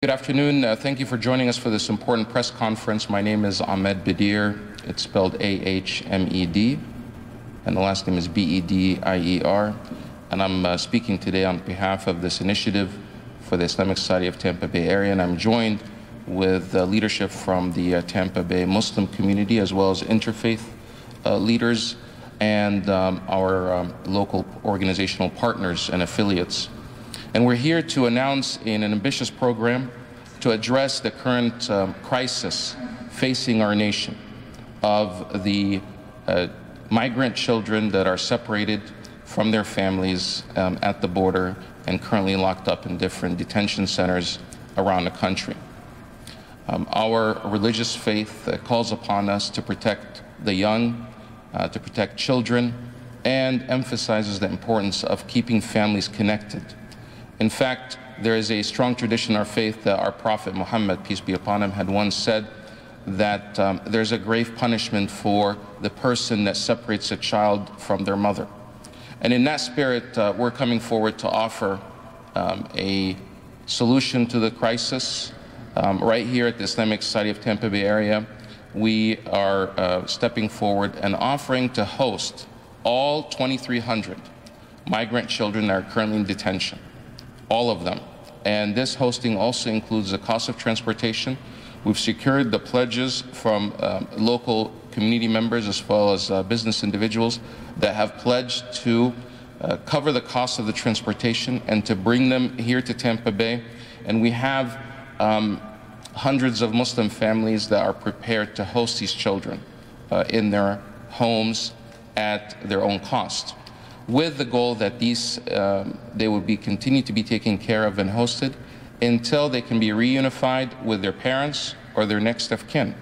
Good afternoon. Thank you for joining us for this important press conference. My name is Ahmed Bedir. It's spelled A-H-M-E-D, and the last name is B-E-D-I-E-R. And I'm speaking today on behalf of this initiative for the Islamic Society of Tampa Bay area, and I'm joined with leadership from the Tampa Bay Muslim community, as well as interfaith leaders and our local organizational partners and affiliates. And we're here to announce an ambitious program to address the current crisis facing our nation of the migrant children that are separated from their families at the border and currently locked up in different detention centers around the country. Our religious faith calls upon us to protect the young, to protect children, and emphasizes the importance of keeping families connected. In fact, there is a strong tradition in our faith that our Prophet Muhammad, peace be upon him, had once said that there's a grave punishment for the person that separates a child from their mother. And in that spirit, we're coming forward to offer a solution to the crisis. Right here at the Islamic Society of Tampa Bay area, we are stepping forward and offering to host all 2,300 migrant children that are currently in detention. All of them. And this hosting also includes the cost of transportation. We've secured the pledges from local community members as well as business individuals that have pledged to cover the cost of the transportation and to bring them here to Tampa Bay. And we have hundreds of Muslim families that are prepared to host these children in their homes at their own cost, with the goal that they would continue to be taken care of and hosted until they can be reunified with their parents or their next of kin.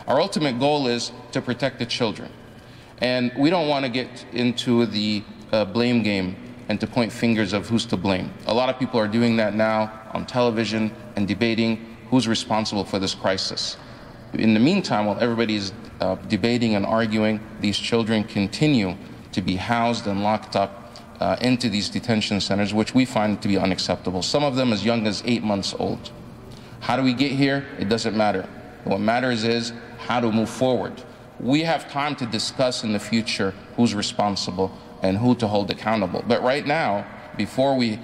Our ultimate goal is to protect the children. And we don't want to get into the blame game and to point fingers of who's to blame. A lot of people are doing that now on television and debating who's responsible for this crisis. In the meantime, while everybody is debating and arguing, these children continue to be housed and locked up into these detention centers, which we find to be unacceptable. Some of them as young as 8 months old. How do we get here? It doesn't matter. What matters is how to move forward. We have time to discuss in the future who's responsible and who to hold accountable. But right now, before we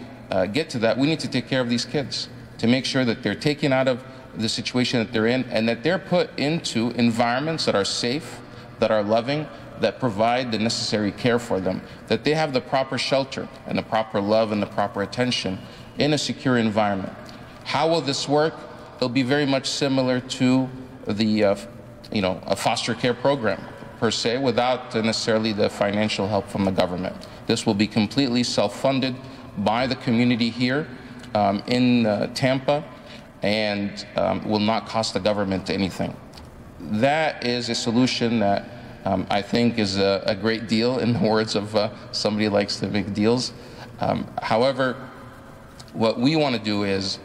get to that, we need to take care of these kids to make sure that they're taken out of the situation that they're in and that they're put into environments that are safe, that are loving, that provide the necessary care for them, that they have the proper shelter and the proper love and the proper attention in a secure environment. How will this work? It'll be very much similar to the a foster care program per se, without necessarily the financial help from the government. This will be completely self-funded by the community here in Tampa and will not cost the government anything. That is a solution that I think is a great deal, in the words of somebody who likes to make deals. However, what we want to do is,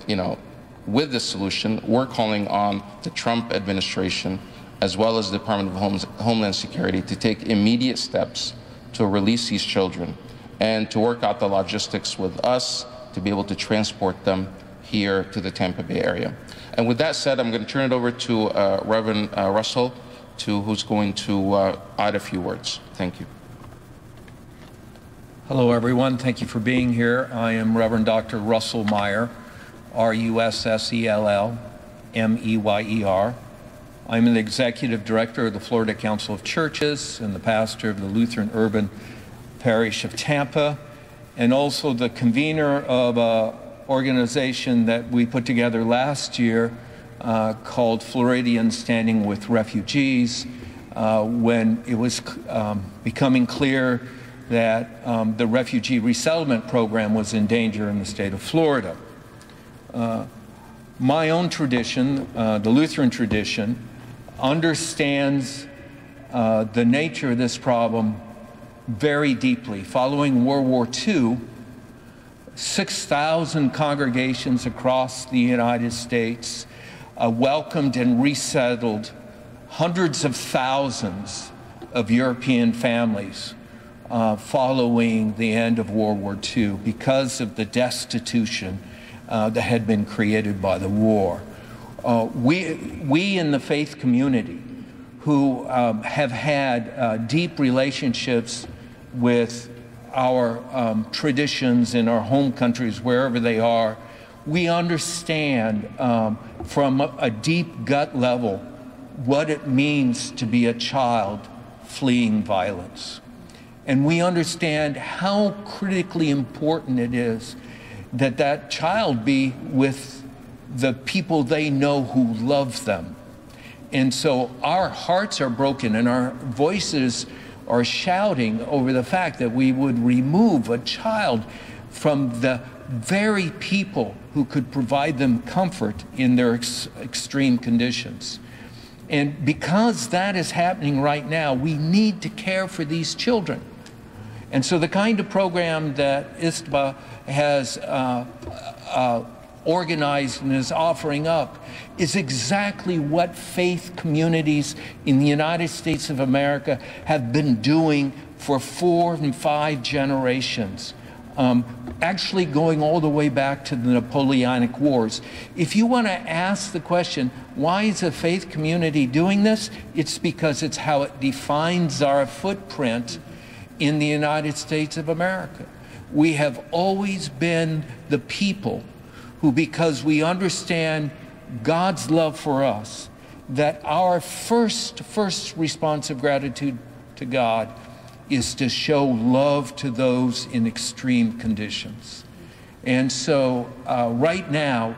with this solution, we're calling on the Trump administration as well as the Department of Homeland Security to take immediate steps to release these children and to work out the logistics with us to be able to transport them here to the Tampa Bay area. And with that said, I'm going to turn it over to Reverend Russell, who's going to add a few words. Thank you. Hello, everyone. Thank you for being here. I am Reverend Dr. Russell Meyer, R-U-S-S-E-L-L M-E-Y-E-R. I'm the Executive Director of the Florida Council of Churches and the pastor of the Lutheran Urban Parish of Tampa, and also the convener of an organization that we put together last year called Floridians Standing with Refugees, when it was becoming clear that the refugee resettlement program was in danger in the state of Florida. My own tradition, the Lutheran tradition, understands the nature of this problem very deeply. Following World War II, 6,000 congregations across the United States welcomed and resettled hundreds of thousands of European families following the end of World War II because of the destitution that had been created by the war. We in the faith community who have had deep relationships with our traditions in our home countries, wherever they are, we understand from a deep gut level what it means to be a child fleeing violence. And we understand how critically important it is that that child be with the people they know who love them. And so our hearts are broken and our voices are shouting over the fact that we would remove a child from the very people who could provide them comfort in their extreme conditions. And because that is happening right now, we need to care for these children. And so the kind of program that ISTBA has organized and is offering up is exactly what faith communities in the United States of America have been doing for 4 and 5 generations. Actually going all the way back to the Napoleonic Wars. If you want to ask the question, why is a faith community doing this? It's because it's how it defines our footprint in the United States of America. We have always been the people who, because we understand God's love for us, that our first response of gratitude to God is to show love to those in extreme conditions. And so right now,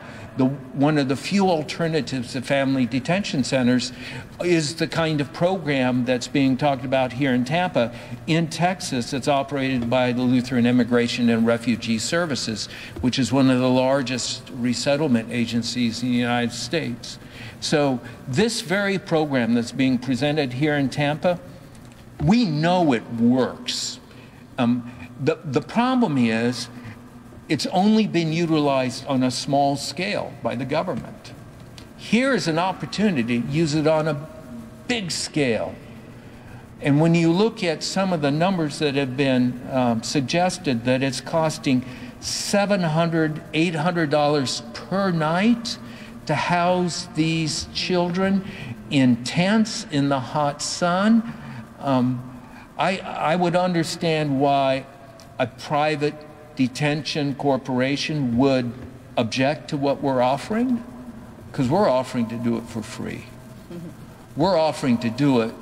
one of the few alternatives to family detention centers is the kind of program that's being talked about here in Tampa. In Texas, it's operated by the Lutheran Immigration and Refugee Services, which is one of the largest resettlement agencies in the United States. So this very program that's being presented here in Tampa, we know it works. The problem is it's only been utilized on a small scale by the government. Here is an opportunity to use it on a big scale. And when you look at some of the numbers that have been suggested, that it's costing $700, $800 per night to house these children in tents in the hot sun, I would understand why a private detention corporation would object to what we're offering, because we're offering to do it for free. We're offering to do it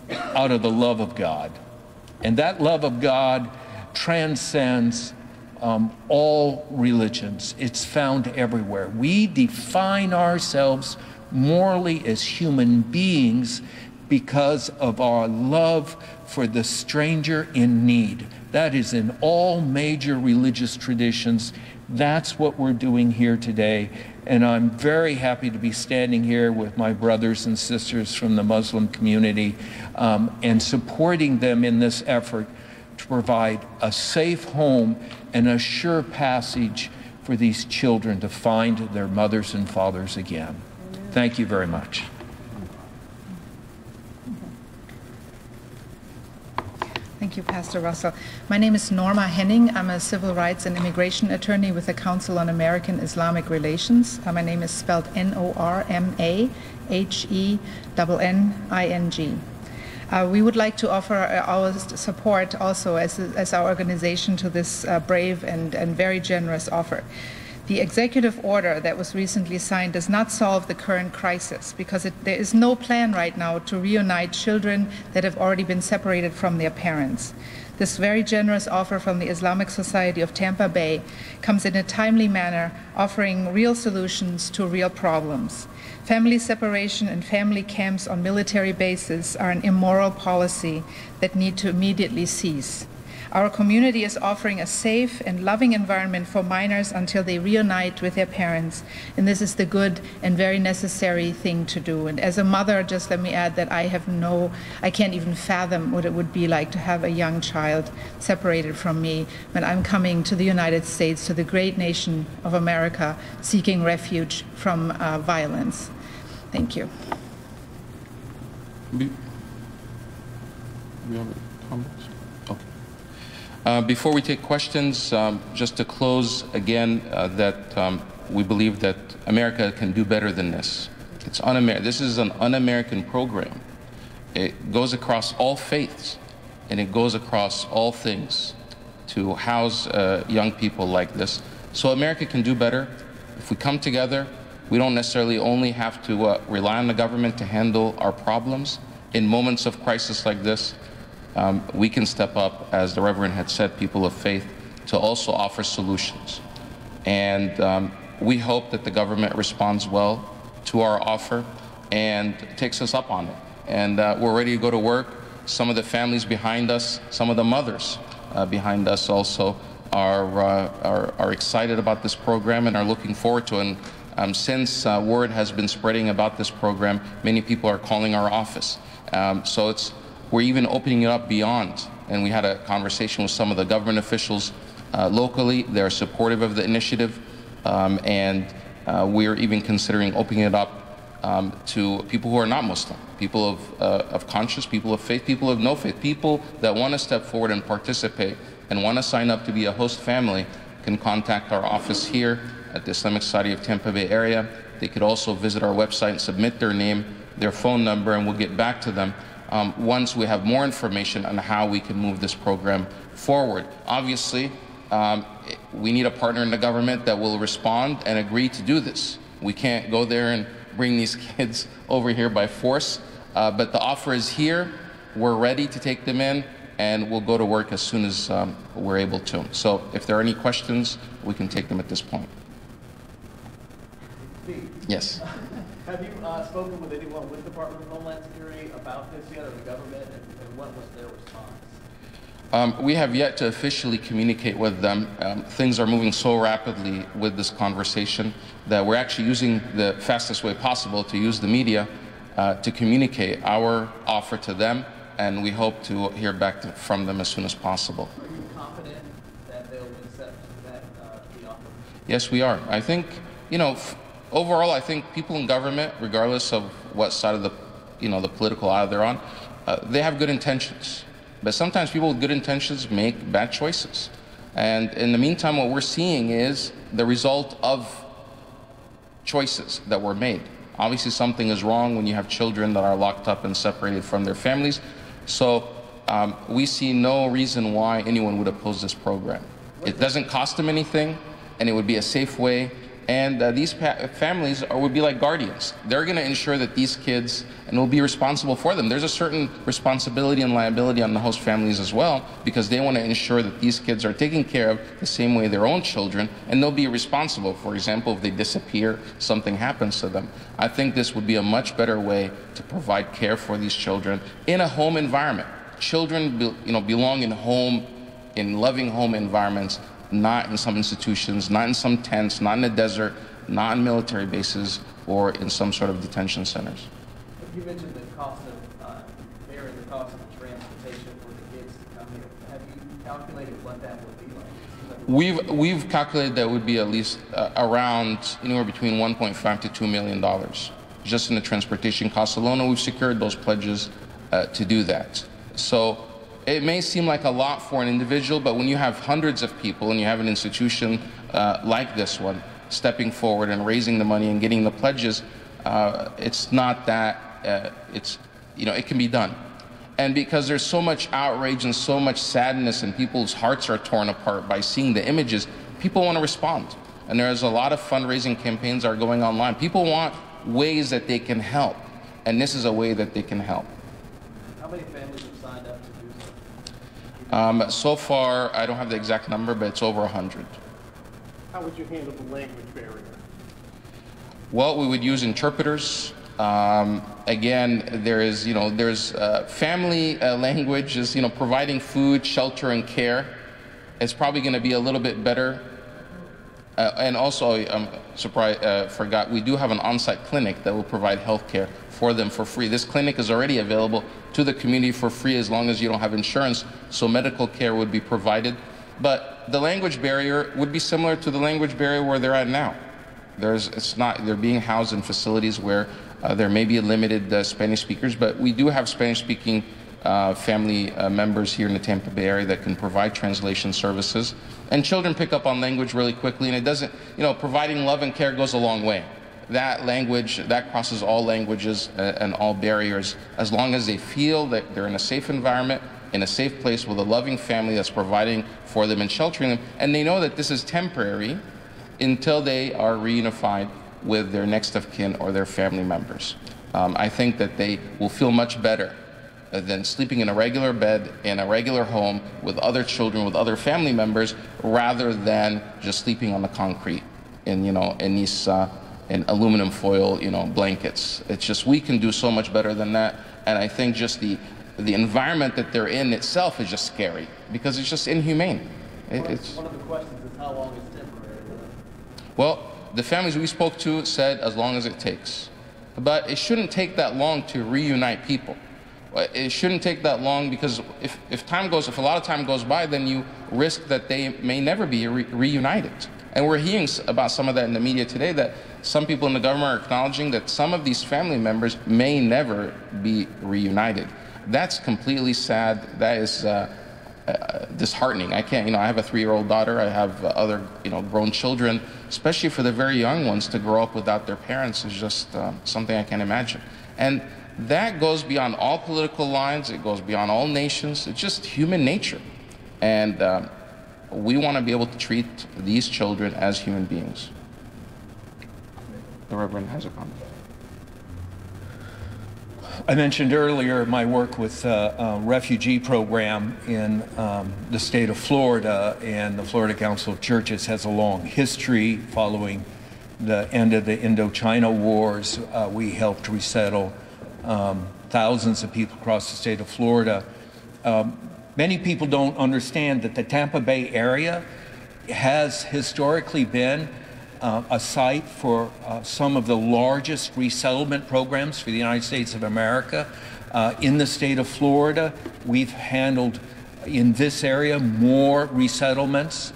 out of the love of God. And that love of God transcends all religions. It's found everywhere. We define ourselves morally as human beings because of our love for the stranger in need. That is in all major religious traditions. That's what we're doing here today. And I'm very happy to be standing here with my brothers and sisters from the Muslim community and supporting them in this effort to provide a safe home and a sure passage for these children to find their mothers and fathers again. Thank you very much. Thank you, Pastor Russell. My name is Norma Henning. I'm a civil rights and immigration attorney with the Council on American Islamic Relations. My name is spelled Normahenning. We would like to offer our support also as our organization to this brave and very generous offer. The executive order that was recently signed does not solve the current crisis because there is no plan right now to reunite children that have already been separated from their parents. This very generous offer from the Islamic Society of Tampa Bay comes in a timely manner, offering real solutions to real problems. Family separation and family camps on military bases are an immoral policy that need to immediately cease. Our community is offering a safe and loving environment for minors until they reunite with their parents, and this is the good and very necessary thing to do. And as a mother, just let me add that I can't even fathom what it would be like to have a young child separated from me when I'm coming to the United States, to the great nation of America, seeking refuge from violence. Thank you. We have comments? Okay. Before we take questions, just to close again, we believe that America can do better than this. This is an un-American program. It goes across all faiths, and it goes across all things to house young people like this. So America can do better. If we come together, we don't necessarily only have to rely on the government to handle our problems. In moments of crisis like this, we can step up, as the Reverend had said, people of faith, to also offer solutions. And we hope that the government responds well to our offer and takes us up on it. And we're ready to go to work. Some of the families behind us, some of the mothers behind us also are excited about this program and are looking forward to it. And since word has been spreading about this program, many people are calling our office. So we're even opening it up beyond. And we had a conversation with some of the government officials locally. They're supportive of the initiative. We're even considering opening it up to people who are not Muslim, people of conscience, people of faith, people of no faith, people that want to step forward and participate and want to sign up to be a host family can contact our office here at the Islamic Society of Tampa Bay area. They could also visit our website and submit their name, their phone number, and we'll get back to them once we have more information on how we can move this program forward. Obviously, we need a partner in the government that will respond and agree to do this. We can't go there and bring these kids over here by force, but the offer is here. We're ready to take them in, and we'll go to work as soon as we're able to. So if there are any questions, we can take them at this point. Steve, Yes. have you spoken with anyone with the Department of Homeland Security about this yet, or the government, and what was their response? We have yet to officially communicate with them. Things are moving so rapidly with this conversation that we're actually using the fastest way possible to use the media to communicate our offer to them, and we hope to hear back from them as soon as possible. Are you confident that they'll accept the offer? Yes, we are. I think, overall, I think people in government, regardless of what side of the political aisle they're on, they have good intentions. But sometimes people with good intentions make bad choices. And in the meantime, what we're seeing is the result of choices that were made. Obviously, something is wrong when you have children that are locked up and separated from their families. So we see no reason why anyone would oppose this program. It doesn't cost them anything, and it would be a safe way. And these families would be like guardians. They're going to ensure that these kids, and will be responsible for them. There's a certain responsibility and liability on the host families as well, because they want to ensure that these kids are taken care of the same way their own children, and they'll be responsible. For example, if they disappear, something happens to them. I think this would be a much better way to provide care for these children in a home environment. Children, belong in loving home environments, not in some institutions, not in some tents, not in the desert, not in military bases, or in some sort of detention centers. You mentioned the cost of bearing the cost of the transportation for the kids to come here. Have you calculated what that would be like? We've calculated that would be at least around anywhere between $1.5 to $2 million just in the transportation costs alone, and we've secured those pledges to do that. So it may seem like a lot for an individual, but when you have hundreds of people and you have an institution like this one stepping forward and raising the money and getting the pledges, it's not that, it can be done. And because there's so much outrage and so much sadness and people's hearts are torn apart by seeing the images, people want to respond. And there's a lot of fundraising campaigns that are going online. People want ways that they can help, and this is a way that they can help. How many families have signed up to do so? So far, I don't have the exact number, but it's over 100. How would you handle the language barrier? Well, we would use interpreters. Again, there's family language is, providing food, shelter, and care. It's probably going to be a little bit better. And also, I'm surprised, forgot, we do have an on-site clinic that will provide health care for them for free. This clinic is already available to the community for free as long as you don't have insurance, so medical care would be provided. But the language barrier would be similar to the language barrier where they're at now. They're being housed in facilities where there may be limited Spanish speakers, but we do have Spanish-speaking family members here in the Tampa Bay area that can provide translation services. And children pick up on language really quickly, and it doesn't, providing love and care goes a long way. That language, that crosses all languages and all barriers, as long as they feel that they're in a safe environment, in a safe place with a loving family that's providing for them and sheltering them, and they know that this is temporary until they are reunified with their next of kin or their family members. I think that they will feel much better than sleeping in a regular bed in a regular home with other children, with other family members, rather than just sleeping on the concrete in, in these in aluminum foil, blankets. It's just, we can do so much better than that. And I think just the environment that they're in itself is just scary because it's just inhumane. One of the questions is how long is temporary? Well, the families we spoke to said as long as it takes. But it shouldn't take that long to reunite people. It shouldn't take that long because if a lot of time goes by, then you risk that they may never be reunited. And we're hearing about some of that in the media today, that some people in the government are acknowledging that some of these family members may never be reunited. That's completely sad. That is disheartening. I can't, I have a 3-year-old daughter. I have other, grown children, especially for the very young ones to grow up without their parents is just something I can't imagine. And that goes beyond all political lines. It goes beyond all nations. It's just human nature. And we want to be able to treat these children as human beings. The Reverend has a comment. I mentioned earlier my work with a refugee program in the state of Florida, and the Florida Council of Churches has a long history. Following the end of the Indochina wars, we helped resettle thousands of people across the state of Florida. Many people don't understand that the Tampa Bay area has historically been a site for some of the largest resettlement programs for the United States of America. In the state of Florida, we've handled in this area more resettlements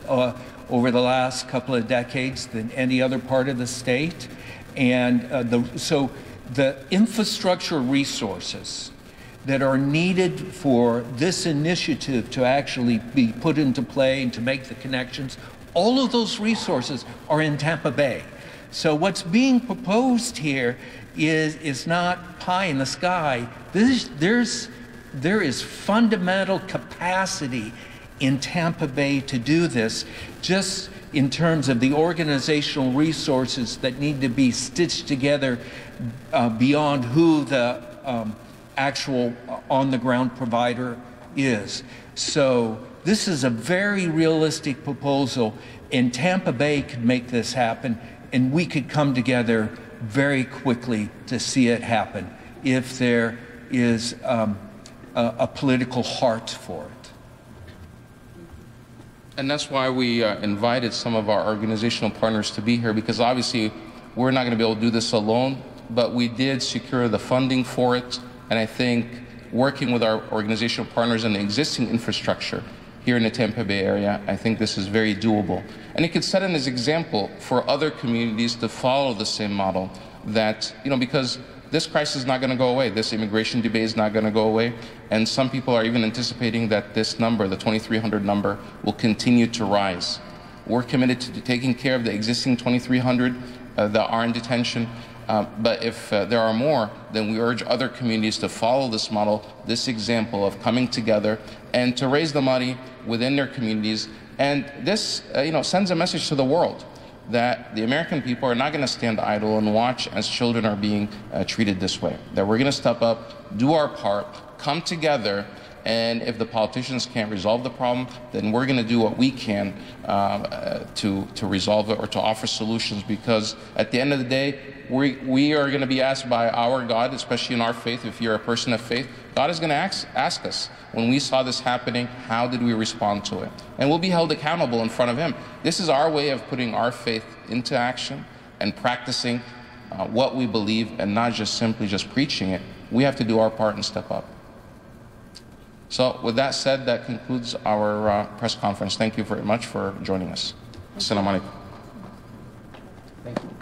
over the last couple of decades than any other part of the state. And so the infrastructure resources that are needed for this initiative to actually be put into play and to make the connections, all of those resources are in Tampa Bay. So what's being proposed here is not pie in the sky. There is fundamental capacity in Tampa Bay to do this, just in terms of the organizational resources that need to be stitched together beyond who the actual on-the-ground provider is. So this is a very realistic proposal, and Tampa Bay could make this happen, and we could come together very quickly to see it happen if there is a political heart for it. And that's why we invited some of our organizational partners to be here, because obviously we're not going to be able to do this alone, but we did secure the funding for it. And I think working with our organizational partners and the existing infrastructure here in the Tampa Bay area, I think this is very doable. And it could set an example for other communities to follow the same model that, because this crisis is not going to go away. This immigration debate is not going to go away. And some people are even anticipating that this number, the 2,300 number, will continue to rise. We're committed to taking care of the existing 2,300 that are in detention. But if there are more, then we urge other communities to follow this model, this example of coming together and to raise the money within their communities. And this, sends a message to the world that the American people are not going to stand idle and watch as children are being treated this way. That we're going to step up, do our part, come together, and if the politicians can't resolve the problem, then we're going to do what we can to resolve it or to offer solutions, because at the end of the day, we are going to be asked by our God, especially in our faith. If you're a person of faith, God is going to ask us, when we saw this happening, how did we respond to it? And we'll be held accountable in front of Him. This is our way of putting our faith into action and practicing what we believe, and not just simply just preaching it. We have to do our part and step up. So with that said, that concludes our press conference. Thank you very much for joining us. Assalamu alaikum. Thank you.